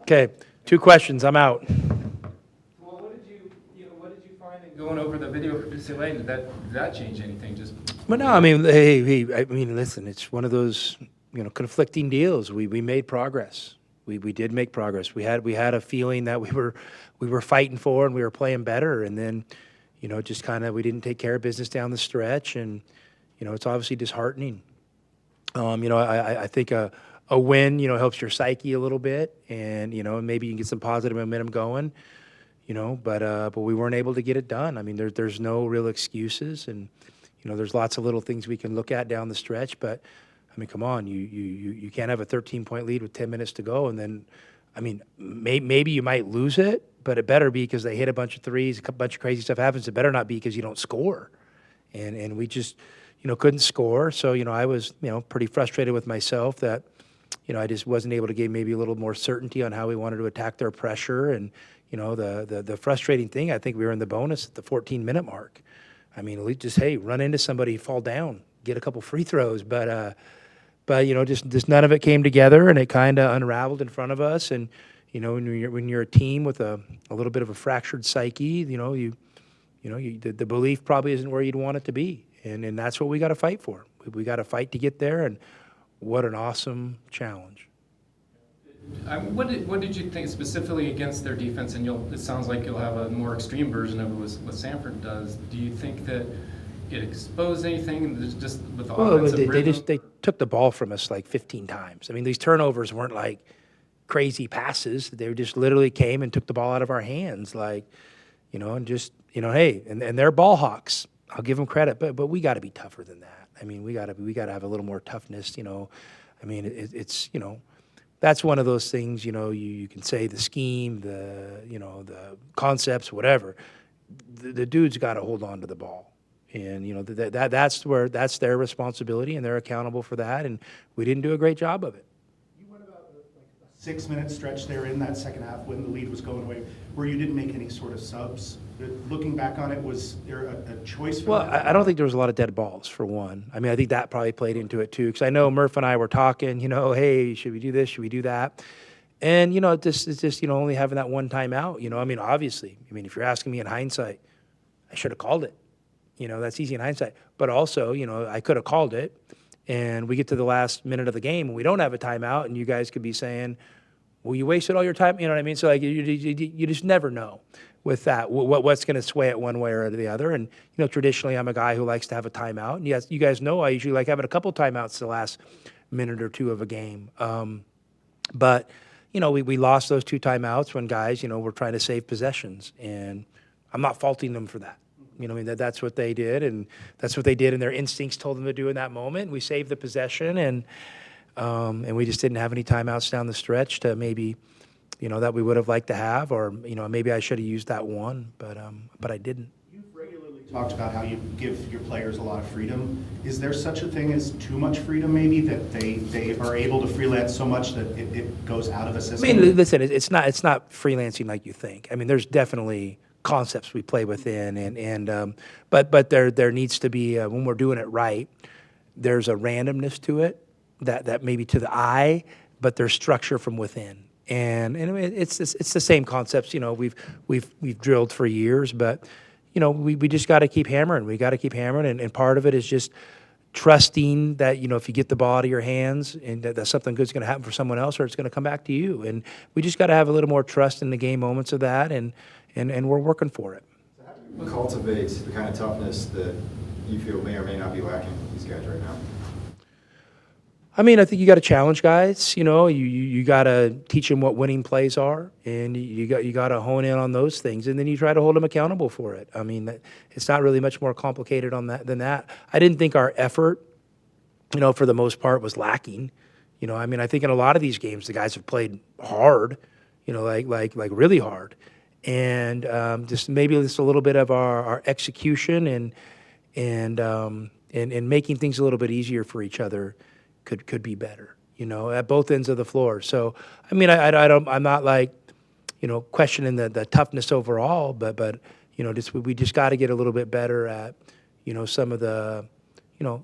Okay, 2 questions, I'm out. Well, what did you find in going over the video for UCLA? Did that change anything? Just But no, I mean, hey, listen, it's one of those, conflicting deals. We made progress. We did make progress. We had a feeling that we were fighting for and we were playing better, and then, just kind of we didn't take care of business down the stretch, and it's obviously disheartening. I think a win, helps your psyche a little bit, and maybe you can get some positive momentum going, but we weren't able to get it done. I mean, there's no real excuses, and there's lots of little things we can look at down the stretch, but I mean, come on, you can't have a 13-point lead with 10 minutes to go, and then, I mean, maybe you might lose it, but it better be because they hit a bunch of threes, bunch of crazy stuff happens. It better not be because you don't score, and we just couldn't score. So I was pretty frustrated with myself that I just wasn't able to give maybe a little more certainty on how we wanted to attack their pressure, and the frustrating thing, I think we were in the bonus at the 14-minute mark. I mean, at least just, hey, run into somebody, fall down, get a couple free throws. But just none of it came together, and it kind of unraveled in front of us. And, when you're a team with a little bit of a fractured psyche, the belief probably isn't where you'd want it to be. And that's what we got to fight for. We got to fight to get there, and what an awesome challenge. what did you think specifically against their defense? And it sounds like you'll have a more extreme version of it with what Sanford does. Do you think that it exposed anything just with the offensive rhythm? They took the ball from us like 15 times. I mean, these turnovers weren't like crazy passes. They just literally came and took the ball out of our hands, like, and just, hey, and they're ball hawks. I'll give them credit, but we got to be tougher than that. I mean, we got to have a little more toughness. I mean, it's that's one of those things. You can say the scheme, the concepts, whatever. The dude's got to hold on to the ball, and that's their responsibility, and they're accountable for that. And we didn't do a great job of it. You went about a 6-minute stretch there in that second half when the lead was going away, where you didn't make any sort of subs. Looking back on it, was there a choice for that? Well, I don't think there was a lot of dead balls, for one. I mean, I think that probably played into it, too, because I know Murph and I were talking, hey, should we do this? Should we do that? And, it's just, only having that one timeout, I mean, obviously, if you're asking me in hindsight, I should have called it. That's easy in hindsight. But also, I could have called it, and we get to the last minute of the game, and we don't have a timeout, and you guys could be saying, well, you wasted all your time, you know what I mean? So, like, you just never know with that, what's going to sway it one way or the other. And, traditionally, I'm a guy who likes to have a timeout. And yes, you guys know I usually like having a couple timeouts the last minute or two of a game. But, we lost those 2 timeouts when guys, were trying to save possessions. And I'm not faulting them for that. That's what they did, and that's what they did, and their instincts told them to do in that moment. We saved the possession, and we just didn't have any timeouts down the stretch to maybe, that we would have liked to have, or maybe I should have used that one, but I didn't. You've regularly talked about how you give your players a lot of freedom. Is there such a thing as too much freedom, maybe, that they are able to freelance so much that it goes out of the system? I mean, listen, it's not freelancing like you think. I mean, there's definitely concepts we play within, but there needs to be when we're doing it right, there's a randomness to it that maybe to the eye, but there's structure from within. And it's the same concepts, we've drilled for years, but we just got to keep hammering. We got to keep hammering, and part of it is just trusting that if you get the ball out of your hands and that something good's going to happen for someone else, or it's going to come back to you. And we just got to have a little more trust in the game moments of that, and we're working for it. So how do you cultivate the kind of toughness that you feel may or may not be lacking with these guys right now? I mean, I think you got to challenge guys. You got to teach them what winning plays are, and you got to hone in on those things, and then you try to hold them accountable for it. I mean, it's not really much more complicated than that. I didn't think our effort, for the most part, was lacking. I mean, I think in a lot of these games, the guys have played hard, like really hard, and just maybe just a little bit of our execution and making things a little bit easier for each other could be better, at both ends of the floor. So, I mean, I'm not like, questioning the toughness overall, but we just got to get a little bit better at, some of the,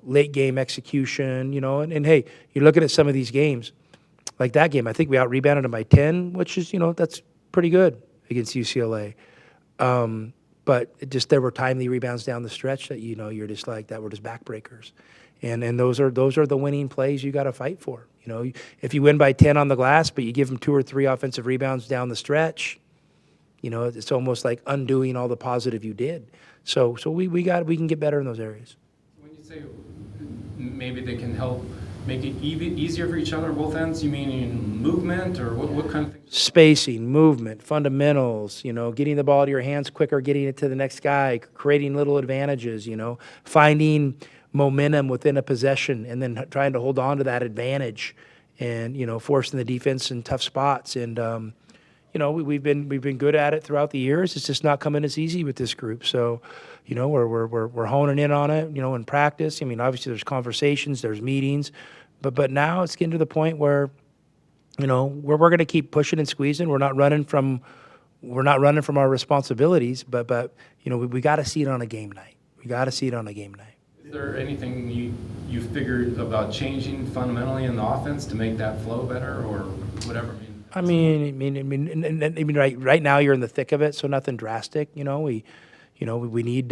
late game execution, and hey, you're looking at some of these games, like that game, I think we out-rebounded them by 10, which is, that's pretty good against UCLA. But there were timely rebounds down the stretch that, you're just like, that were just backbreakers. And those are the winning plays you got to fight for. If you win by 10 on the glass, but you give them 2 or 3 offensive rebounds down the stretch, it's almost like undoing all the positive you did. So we can get better in those areas. When you say maybe they can help make it easier for each other, both ends, you mean in movement or what kind of things? Spacing, movement, fundamentals, getting the ball to your hands quicker, getting it to the next guy, creating little advantages, finding momentum within a possession and then trying to hold on to that advantage and, forcing the defense in tough spots. And, we've been good at it throughout the years. It's just not coming as easy with this group. So, we're honing in on it, in practice. I mean, obviously there's conversations, there's meetings, but now it's getting to the point where, we're going to keep pushing and squeezing. We're not running from our responsibilities, but we got to see it on a game night. We got to see it on a game night. Is there anything you figured about changing fundamentally in the offense to make that flow better or whatever? I mean, right now you're in the thick of it, so nothing drastic. We need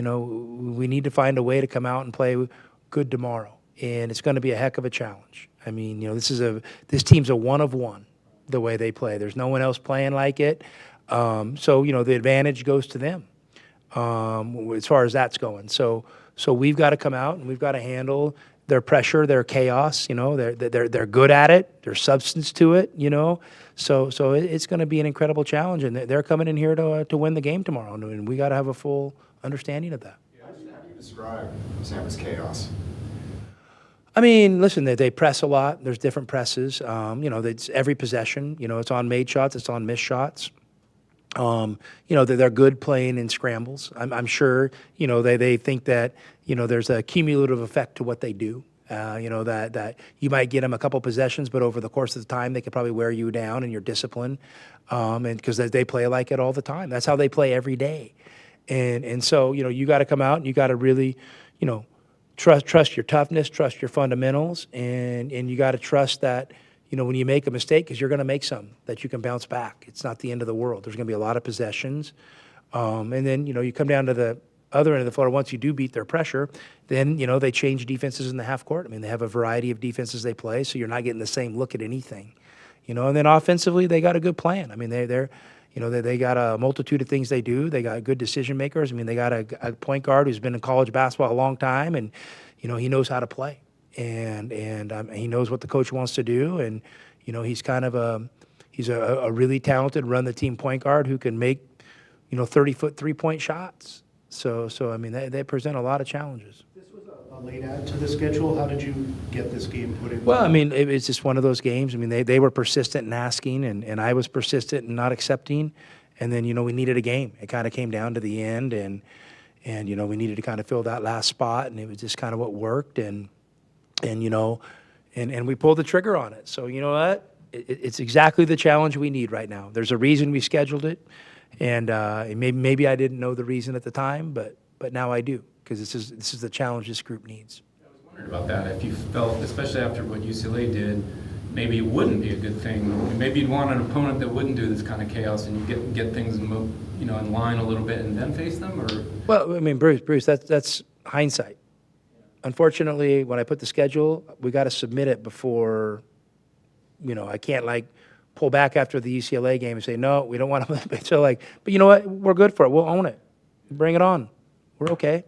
we need to find a way to come out and play good tomorrow, and it's going to be a heck of a challenge. I mean, this team's a one of one the way they play. There's no one else playing like it, so the advantage goes to them as far as that's going. So we've got to come out and we've got to handle their pressure, their chaos. They're good at it. There's substance to it. So it's going to be an incredible challenge, and they're coming in here to win the game tomorrow, and we got to have a full understanding of that. How do you describe Sam's chaos? I mean, listen, they press a lot. There's different presses. It's every possession. It's on made shots. It's on missed shots. They're good playing in scrambles. I'm sure, they think that, there's a cumulative effect to what they do. That you might get them a couple possessions, but over the course of the time, they could probably wear you down in your discipline. And because they play like it all the time. That's how they play every day. And so, you got to come out and you got to really, trust your toughness, trust your fundamentals, and you got to trust that, when you make a mistake, because you're going to make some, that you can bounce back. It's not the end of the world. There's going to be a lot of possessions. And then, you come down to the other end of the floor. Once you do beat their pressure, then, they change defenses in the half court. I mean, they have a variety of defenses they play, so you're not getting the same look at anything. And then offensively, they got a good plan. I mean, they got a multitude of things they do. They got good decision makers. I mean, they got a point guard who's been in college basketball a long time, and, he knows how to play. And he knows what the coach wants to do, and he's kind of a really talented run the team point guard who can make 30-foot 3-point shots. So I mean they present a lot of challenges. This was a late add to the schedule. How did you get this game put in? Well, I mean it's just one of those games. I mean they were persistent in asking, and I was persistent in not accepting, and then we needed a game. It kind of came down to the end, and we needed to kind of fill that last spot, and it was just kind of what worked, and we pulled the trigger on it. So you know what? It's exactly the challenge we need right now. There's a reason we scheduled it, and maybe I didn't know the reason at the time, but now I do, because this is the challenge this group needs. I was wondering about that. If you felt, especially after what UCLA did, maybe it wouldn't be a good thing. Maybe you'd want an opponent that wouldn't do this kind of chaos, and you get things in line a little bit, and then face them. Or well, I mean, Bruce, that's hindsight. Unfortunately, when I put the schedule, we got to submit it before, I can't pull back after the UCLA game and say, no, we don't want to. So but you know what? We're good for it. We'll own it. Bring it on. We're okay.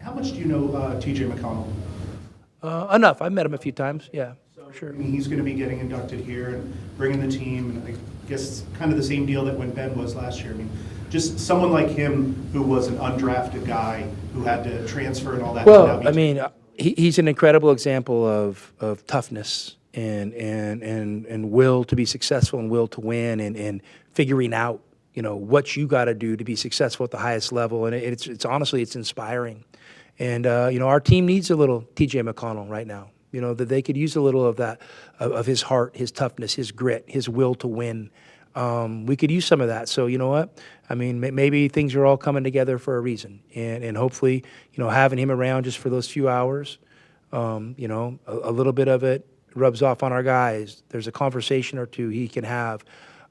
How much do you know T.J. McConnell? Enough. I've met him a few times. Yeah, for sure. I mean, he's going to be getting inducted here and bringing the team, and I guess it's kind of the same deal that when Ben was last year. I mean, just someone like him who was an undrafted guy who had to transfer and all that. Well, I mean, he's an incredible example of toughness and will to be successful and will to win and figuring out, what you got to do to be successful at the highest level. And it's honestly, it's inspiring. And, our team needs a little T.J. McConnell right now, that they could use a little of that, of his heart, his toughness, his grit, his will to win. We could use some of that. So you know what? I mean, maybe things are all coming together for a reason, and hopefully, having him around just for those few hours, a little bit of it, rubs off on our guys, there's a conversation or two he can have.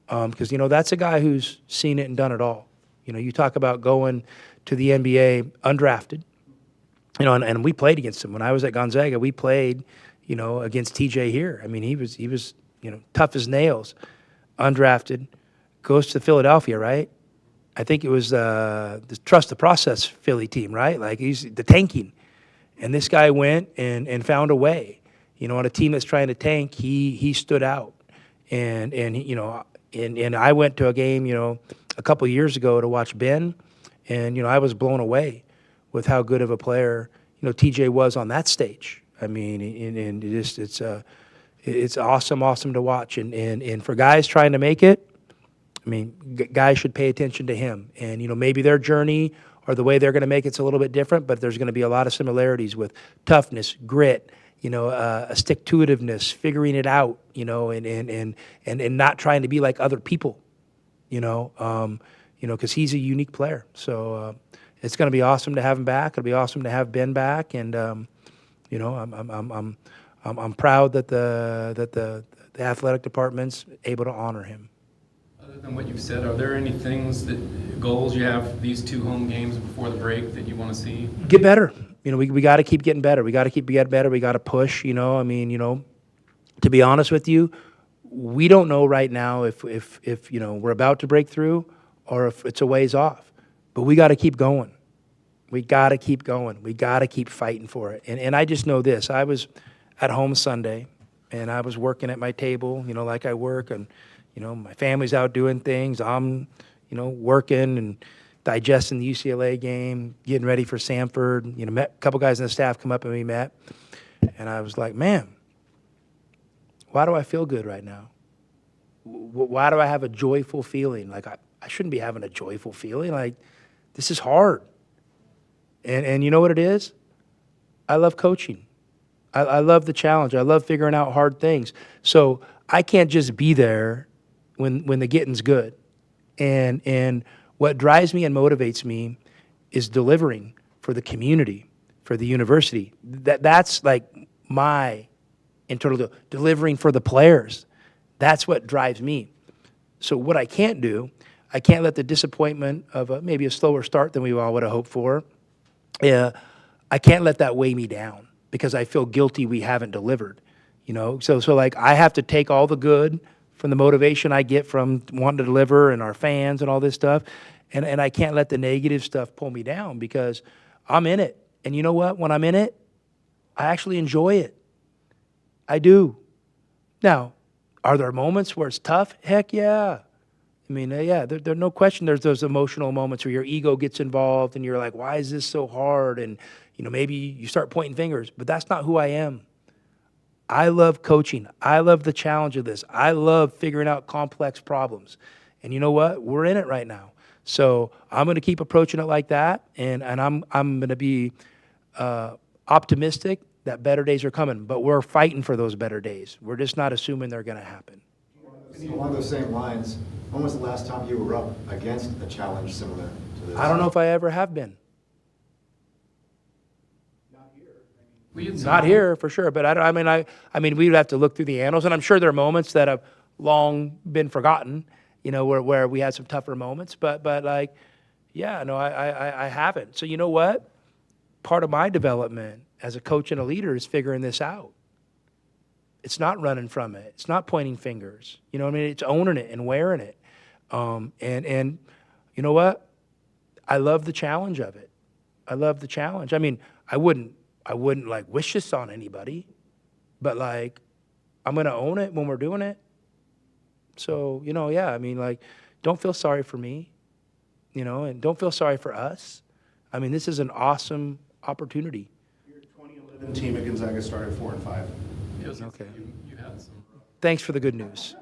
Because, that's a guy who's seen it and done it all. You talk about going to the NBA undrafted, and we played against him. When I was at Gonzaga, we played, against TJ here. I mean, he was tough as nails, undrafted, goes to Philadelphia, right? I think it was the Trust the Process Philly team, right? Like, he's the tanking. And this guy went and found a way. On a team that's trying to tank, he stood out. And I went to a game, a couple of years ago to watch Ben, and, I was blown away with how good of a player, TJ was on that stage. I mean, and it's awesome to watch. And for guys trying to make it, I mean, guys should pay attention to him. And, maybe their journey or the way they're going to make it's a little bit different, but there's going to be a lot of similarities with toughness, grit, a stick-to-itiveness, figuring it out, and not trying to be like other people, because he's a unique player. So it's going to be awesome to have him back. It'll be awesome to have Ben back, and I'm proud that the athletic department's able to honor him. Other than what you've said, are there any goals you have for these 2 home games before the break that you want to see? Get better. We got to keep getting better. We got to keep getting better. We got to push. To be honest with you, we don't know right now if we're about to break through or if it's a ways off. But we got to keep going. We got to keep going. We got to keep fighting for it. And I just know this. I was at home Sunday, and I was working at my table, like I work, and my family's out doing things. I'm, working and digesting the UCLA game, getting ready for Samford. Met a couple guys on the staff come up and we met. And I was like, man, why do I feel good right now? Why do I have a joyful feeling? Like, I shouldn't be having a joyful feeling. Like, this is hard. And you know what it is? I love coaching. I love the challenge. I love figuring out hard things. So I can't just be there when the getting's good. And what drives me and motivates me is delivering for the community, for the university. That's like my internal delivering for the players. That's what drives me. So what I can't do, I can't let the disappointment of maybe a slower start than we all would have hoped for. I can't let that weigh me down because I feel guilty we haven't delivered. So like I have to take all the good from the motivation I get from wanting to deliver and our fans and all this stuff. And I can't let the negative stuff pull me down because I'm in it. And you know what? When I'm in it, I actually enjoy it. I do. Now, are there moments where it's tough? Heck yeah. I mean, yeah, there's no question there's those emotional moments where your ego gets involved and you're like, why is this so hard? And, maybe you start pointing fingers, but that's not who I am. I love coaching. I love the challenge of this. I love figuring out complex problems. And you know what? We're in it right now. So I'm going to keep approaching it like that, and I'm going to be optimistic that better days are coming. But we're fighting for those better days. We're just not assuming they're going to happen. Along those same lines, when was the last time you were up against a challenge similar to this? I don't know if I ever have been. Not here for sure, but I mean, we would have to look through the annals, and I'm sure there are moments that have long been forgotten, where we had some tougher moments. But like, yeah, no, I haven't. So you know what? Part of my development as a coach and a leader is figuring this out. It's not running from it. It's not pointing fingers. It's owning it and wearing it. And you know what? I love the challenge of it. I love the challenge. I mean, I wouldn't like wish this on anybody, but like, I'm going to own it when we're doing it. So, yeah, I mean, like, don't feel sorry for me, and don't feel sorry for us. I mean, this is an awesome opportunity. Your 2011 team at Gonzaga started 4-5. Okay. You had some. Thanks for the good news.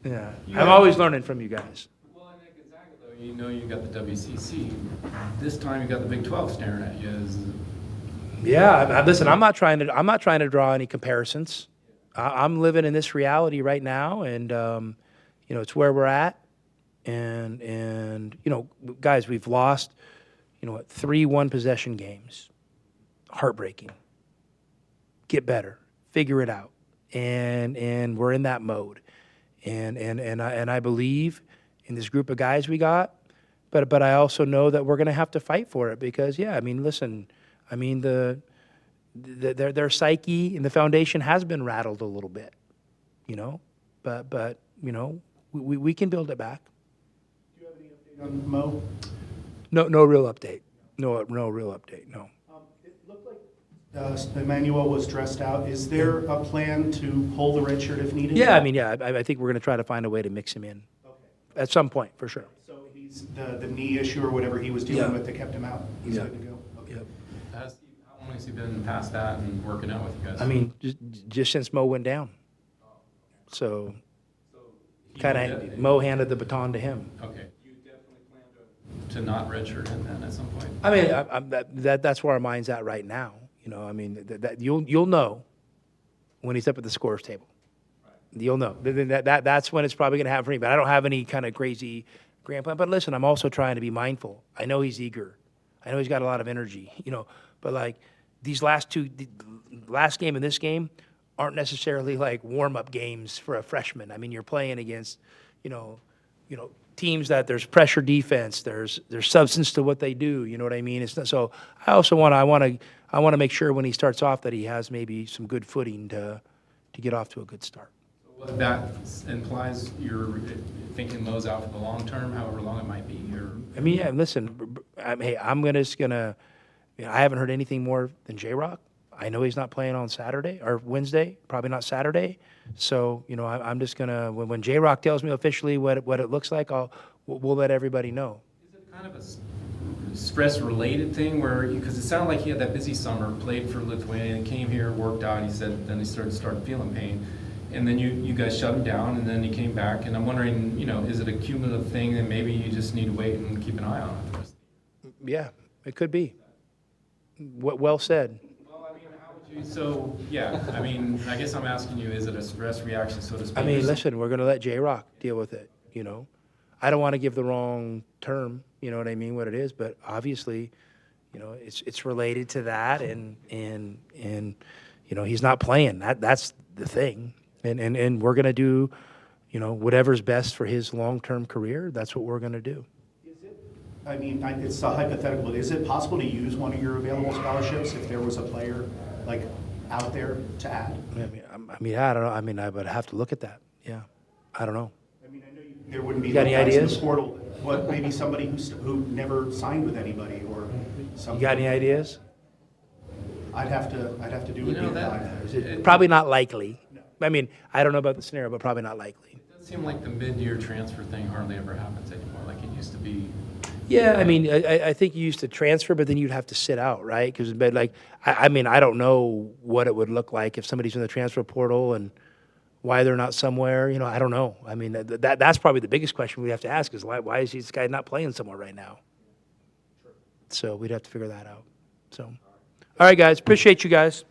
Yeah. I'm always learning from you guys. Well, and at Gonzaga, though, you got the WCC. This time you got the Big 12 staring at you. Yeah, listen, I'm not trying to draw any comparisons. I'm living in this reality right now, and it's where we're at. And guys, we've lost 3 one-possession games. Heartbreaking. Get better. Figure it out. and we're in that mode. And I believe in this group of guys we got, but I also know that we're going to have to fight for it because, yeah, I mean, listen, I mean, their psyche and the foundation has been rattled a little bit, you know, but you know, we can build it back. Do you have any update on Mo? No real update. No real update. No. It looked like Emmanuel was dressed out. Is there a plan to pull the red shirt if needed? Yeah, I mean, yeah, I think we're going to try to find a way to mix him in Okay. at some point for sure. So he's the knee issue or whatever he was dealing Yeah. with that kept him out. He's Yeah. good to go. Okay. Yep. How long has he been past that and working out with you guys? I mean, just since Mo went down. So He kind will of get- Mo handed the baton to him. Okay. You definitely plan to not redshirt him then at some point? I mean, that's where our mind's at right now. You know, I mean, that you'll know when he's up at the scorer's table. You'll know. That's when it's probably going to happen for me. But I don't have any kind of crazy grand plan. But listen, I'm also trying to be mindful. I know he's eager. I know he's got a lot of energy. You know, but like these last game and this game aren't necessarily like warm-up games for a freshman. I mean, you're playing against, you know, teams that there's pressure defense, there's substance to what they do. You know what I mean? It's not, so I also want to make sure when he starts off that he has maybe some good footing to get off to a good start. What that implies you're thinking Mo's out for the long term, however long it might be, or? I mean, yeah. Listen, hey, I'm just gonna. You know, I haven't heard anything more than J-Rock. I know he's not playing on Saturday or Wednesday, probably not Saturday. So, you know, I'm just gonna when J-Rock tells me officially what it looks like, we'll let everybody know. Is it kind of a stress-related thing where, because it sounded like he had that busy summer, played for Lithuania, came here, worked out, he said, then he started feeling pain. And then you guys shut him down, and then he came back. And I'm wondering, you know, is it a cumulative thing that maybe you just need to wait and keep an eye on it the rest of the year? Yeah, it could be. Well said. Well, I mean, how would you, so, yeah, I mean, I guess I'm asking you, is it a stress reaction, so to speak? I mean, listen, we're gonna let J-Rock deal with it. You know, I don't want to give the wrong term. You know what I mean? What it is, but obviously, you know, it's related to that, and you know, he's not playing. That's the thing. And we're going to do, you know, whatever's best for his long-term career. That's what we're going to do. Is it, I mean, it's a hypothetical, but is it possible to use one of your available scholarships if there was a player like out there to add? I mean, I don't know. I mean, I would have to look at that. Yeah, I don't know. I mean, I know there wouldn't be You got any guys in the ideas? portal, but maybe somebody who never signed with anybody or something. You got any ideas? I'd have to do You it. know, live. Probably not likely. I mean, I don't know about the scenario, but probably not likely. It does seem like the mid-year transfer thing hardly ever happens anymore, like it used to be. Yeah, I mean, I think you used to transfer, but then you'd have to sit out, right? Because, like, I mean, I don't know what it would look like if somebody's in the transfer portal and why they're not somewhere. You know, I don't know. I mean, that's probably the biggest question we have to ask is why is this guy not playing somewhere right now? So we'd have to figure that out. So, all right, guys, appreciate you guys.